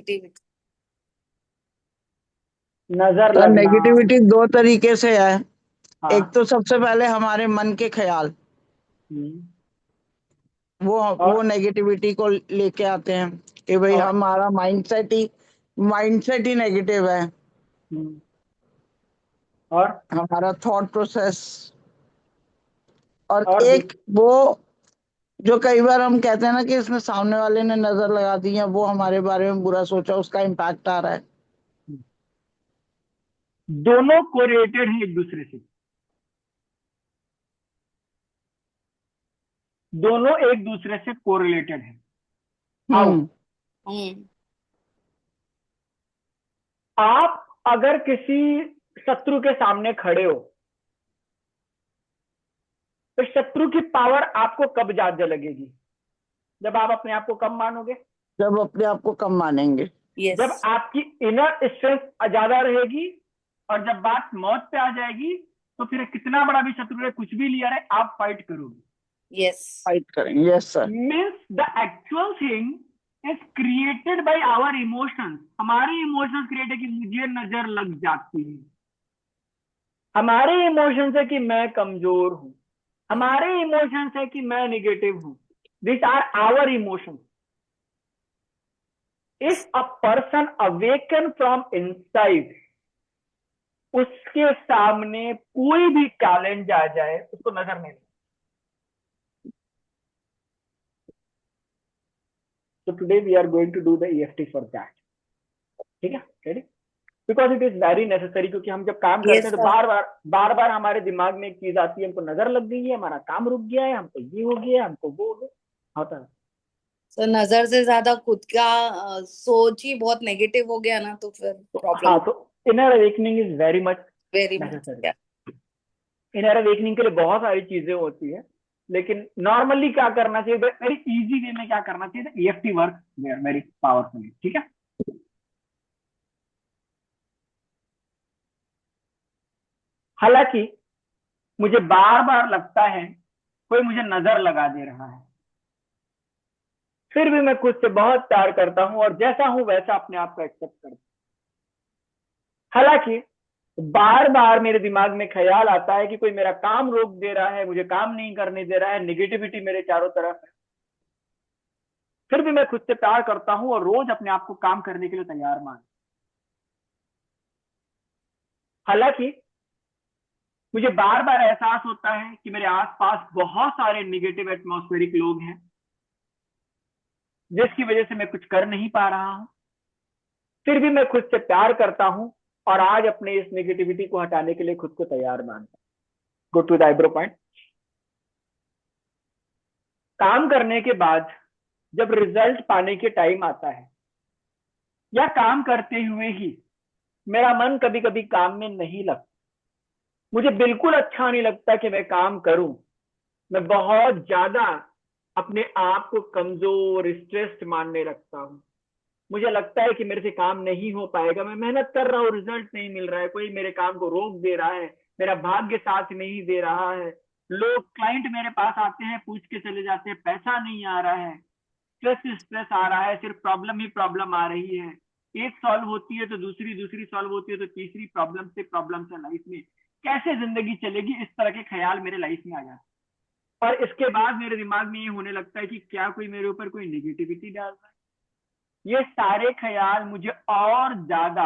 Negativity? नजर तो लगना। नेगेटिविटी दो तरीके से है। एक हाँ। तो सबसे पहले हमारे मन के ख्याल, हम्म। वो और नेगेटिविटी को लेके आते हैं कि भाई और हमारा माइंडसेट ही नेगेटिव है। हम्म, और हमारा थॉट प्रोसेस। और और एक वो जो कई बार हम कहते हैं ना कि इसमें सामने वाले ने नजर लगा दी है, वो हमारे बारे में बुरा सोचा, उसका इम्पैक्ट आ रहा है। दोनों कोरिलेटेड हैं एक दूसरे से। दोनों एक दूसरे से कोरिलेटेड हैं। हाउ? हम्म। हम्म। आप अगर किसी शत्रु के सामने खड़े हो, तो शत्रु की पावर आपको कब ज्यादा लगेगी? जब आप अपने आप को कम मानोगे। जब अपने आप को कम मानेंगे। यस। जब आपकी इनर स्ट्रेंथ ज्यादा रहेगी, और जब बात मौत पे आ जाएगी, तो फिर कितना बड़ा भी शत्रु है, कुछ भी लिया रहे, आप फाइट करोगे। यस। फाइट करेंगे, yes sir. Means the actual thing is created by our emotions. हमारे इमोशंस क्रिएट है कि मुझे नजर लग जाती है। हमारे इमोशंस है कि मैं कमजोर हूं। हमारे इमोशंस है कि मैं निगेटिव हूं। This are our emotions. If a person awaken from inside, उसके सामने कोई भी चैलेंज आ जाए, उसको नजर नहीं लगता। So today we are going to do the EFT for that. ठीक है? Ready? Because it is very necessary, क्योंकि हम जब काम करते यस हैं तो सर। बार बार हमारे दिमाग में एक चीज आती है, हमको नजर लग गई है, हमारा काम रुक गया है, हमको ये हो गया है, हमको वो हो गया, होता है। सर नजर से ज्यादा खुद का सोच ही बहुत नेगेटिव हो गया ना, तो फिर तो प्रॉब्लम। हाँ, तो inner awakening is very much very much. Necessary. Inner awakening के लिए बहुत सारी चीजें होती है, लेकिन नॉर्मली क्या करना चाहिए, वेरी इजी वे में क्या करना चाहिए, ईएफटी वर्क वेरी पावरफुली। ठीक है? हालांकि मुझे बार बार लगता है कोई मुझे नजर लगा दे रहा है, फिर भी मैं खुद से बहुत प्यार करता हूं और जैसा हूं वैसा अपने आप को एक्सेप्ट करता हूं। हालांकि बार बार मेरे दिमाग में ख्याल आता है कि कोई मेरा काम रोक दे रहा है, मुझे काम नहीं करने दे रहा है, निगेटिविटी मेरे चारों तरफ है, फिर भी मैं खुद से प्यार करता हूं और रोज अपने आप को काम करने के लिए तैयार मान। हालांकि मुझे बार बार एहसास होता है कि मेरे आसपास बहुत सारे निगेटिव एटमॉस्फेरिक लोग हैं, जिसकी वजह से मैं कुछ कर नहीं पा रहा हूं, फिर भी मैं खुद से प्यार करता हूं और आज अपने इस नेगेटिविटी को हटाने के लिए खुद को तैयार मानता हूं। Go to the eyebrow point. काम करने के बाद जब रिजल्ट पाने के टाइम आता है, या काम करते हुए ही मेरा मन कभी कभी काम में नहीं लगता, मुझे बिल्कुल अच्छा नहीं लगता कि मैं काम करूं, मैं बहुत ज्यादा अपने आप को कमजोर, स्ट्रेस्ड मानने लगता हूं, मुझे लगता है कि मेरे से काम नहीं हो पाएगा, मैं मेहनत कर रहा हूँ, रिजल्ट नहीं मिल रहा है, कोई मेरे काम को रोक दे रहा है, मेरा भाग्य साथ नहीं दे रहा है, लोग क्लाइंट मेरे पास आते हैं, पूछ के चले जाते हैं, पैसा नहीं आ रहा है, स्ट्रेस स्ट्रेस आ रहा है, सिर्फ प्रॉब्लम ही प्रॉब्लम आ रही है, एक सॉल्व होती है तो दूसरी, दूसरी सॉल्व होती है तो तीसरी, प्रॉब्लम से लाइफ में कैसे जिंदगी चलेगी, इस तरह के ख्याल मेरे लाइफ में आ जाते हैं। और इसके बाद मेरे दिमाग में ये होने लगता है कि क्या कोई मेरे ऊपर कोई निगेटिविटी डाल रहा है। ये सारे ख्याल मुझे और ज्यादा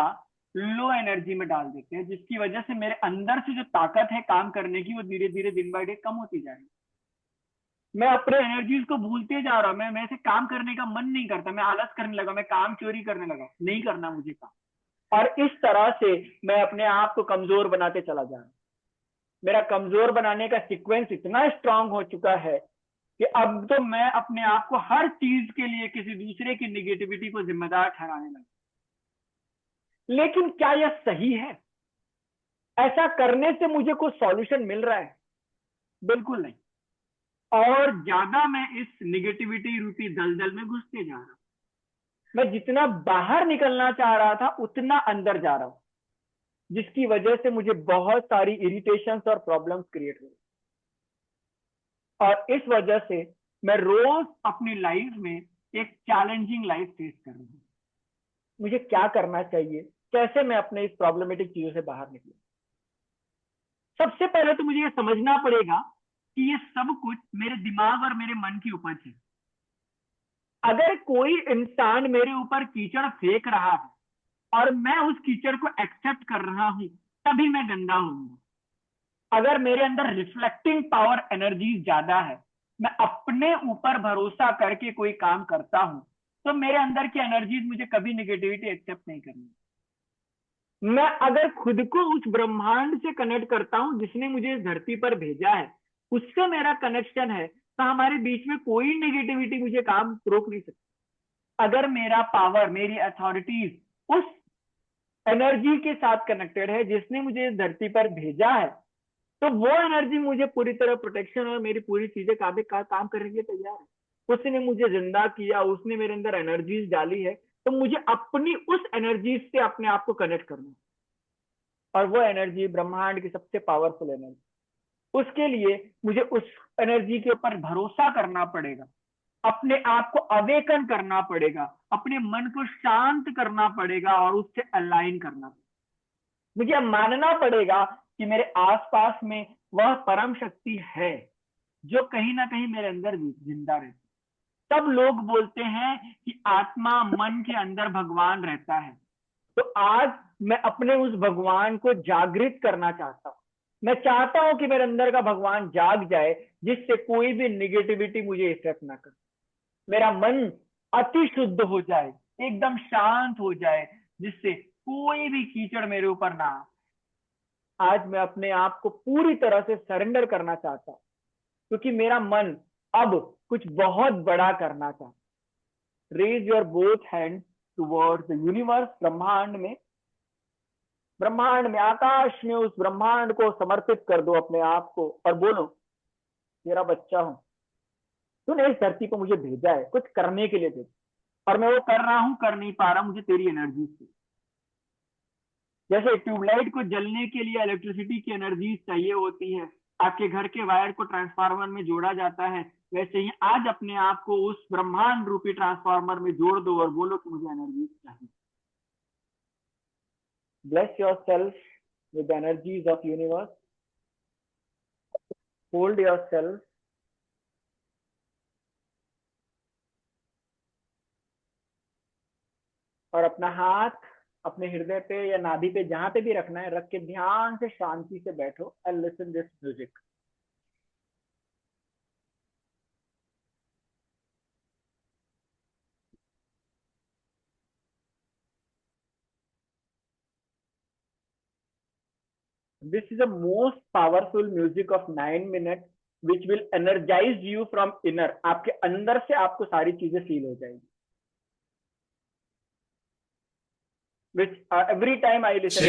लो एनर्जी में डाल देते हैं, जिसकी वजह से मेरे अंदर से जो ताकत है काम करने की, वो धीरे धीरे दिन बाय डे कम होती जा रही है। मैं अपने एनर्जीज को भूलते जा रहा हूं, मैं से काम करने का मन नहीं करता, मैं आलस करने लगा, मैं काम चोरी करने लगा, नहीं करना मुझे काम। और इस तरह से मैं अपने आप को कमजोर बनाते चला जा रहा हूं। मेरा कमजोर बनाने का सीक्वेंस इतना स्ट्रांग हो चुका है कि अब तो मैं अपने आप को हर चीज के लिए किसी दूसरे की निगेटिविटी को जिम्मेदार ठहराने लगा। लेकिन क्या यह सही है? ऐसा करने से मुझे कोई सॉल्यूशन मिल रहा है? बिल्कुल नहीं। और ज्यादा मैं इस निगेटिविटी रूपी दलदल में घुसते जा रहा हूं। मैं जितना बाहर निकलना चाह रहा था, उतना अंदर जा रहा हूं, जिसकी वजह से मुझे बहुत सारी इरिटेशंस और प्रॉब्लम्स क्रिएट हुई। और इस वजह से मैं रोज अपनी लाइफ में एक चैलेंजिंग लाइफ फेस कर रहा हूं। मुझे क्या करना चाहिए, कैसे मैं अपने इस प्रॉब्लमेटिक चीजों से बाहर निकलूं। सबसे पहले तो मुझे ये समझना पड़ेगा कि ये सब कुछ मेरे दिमाग और मेरे मन की उपज है। अगर कोई इंसान मेरे ऊपर कीचड़ फेंक रहा है और मैं उस कीचड़ को एक्सेप्ट कर रहा हूं, तभी मैं गंदा होऊंगा। अगर मेरे अंदर रिफ्लेक्टिंग पावर एनर्जी ज्यादा है, मैं अपने ऊपर भरोसा करके कोई काम करता हूं, तो मेरे अंदर की एनर्जीज मुझे कभी नेगेटिविटी एक्सेप्ट नहीं करनी। मैं अगर खुद को उस ब्रह्मांड से कनेक्ट करता हूं जिसने मुझे इस धरती पर भेजा है, उससे मेरा कनेक्शन है, तो हमारे बीच में कोई नेगेटिविटी मुझे काम रोक नहीं सकती। अगर मेरा पावर, मेरी अथॉरिटीज उस एनर्जी के साथ कनेक्टेड है जिसने मुझे इस धरती पर भेजा है, तो वो एनर्जी मुझे पूरी तरह प्रोटेक्शन और मेरी पूरी चीजें काम करने के लिए तैयार है। उसने मुझे जिंदा किया, उसने मेरे अंदर एनर्जीज डाली है, तो मुझे अपनी उस एनर्जीज से अपने आप को कनेक्ट करना है। और वो एनर्जी ब्रह्मांड की सबसे पावरफुल एनर्जी। उसके लिए मुझे उस एनर्जी के ऊपर भरोसा करना पड़ेगा, अपने आप को अवेकन करना पड़ेगा, अपने मन को शांत करना पड़ेगा और उससे अलाइन करना पड़ेगा। मुझे मानना पड़ेगा कि मेरे आसपास में वह परम शक्ति है जो कहीं ना कहीं मेरे अंदर जिंदा रहती है। तब लोग बोलते हैं कि आत्मा मन के अंदर भगवान रहता है। तो आज मैं अपने उस भगवान को जागृत करना चाहता हूं। मैं चाहता हूं कि मेरे अंदर का भगवान जाग जाए, जिससे कोई भी निगेटिविटी मुझे इफेक्ट ना करे। मेरा मन अति शुद्ध हो जाए, एकदम शांत हो जाए, जिससे कोई भी कीचड़ मेरे ऊपर ना आए। आज मैं अपने आप को पूरी तरह से सरेंडर करना चाहता हूं, क्योंकि मेरा मन अब कुछ बहुत बड़ा करना चाहता। Raise your both hand towards the universe, ब्रह्मांड में आकाश में उस ब्रह्मांड को समर्पित कर दो अपने आप को और बोलो, तेरा बच्चा हूं, तूने इस धरती पर मुझे भेजा है कुछ करने के लिए भेजा, और मैं वो कर रहा हूं, कर नहीं पा रहा, मुझे तेरी एनर्जी से। जैसे ट्यूबलाइट को जलने के लिए इलेक्ट्रिसिटी की एनर्जी चाहिए होती है, आपके घर के वायर को ट्रांसफार्मर में जोड़ा जाता है, वैसे ही आज अपने आप को उस ब्रह्मांड रूपी ट्रांसफार्मर में जोड़ दो और बोलो कि मुझे एनर्जी चाहिए। Bless your self with energies of universe. Hold your self, और अपना हाथ अपने हृदय पे या नाभि पे जहां पे भी रखना है, रख के ध्यान से शांति से बैठो and listen this music. This is the most powerful music of 9 minutes which will energize you from inner। आपके अंदर से आपको सारी चीजें फील हो जाएगी। Which every time I listen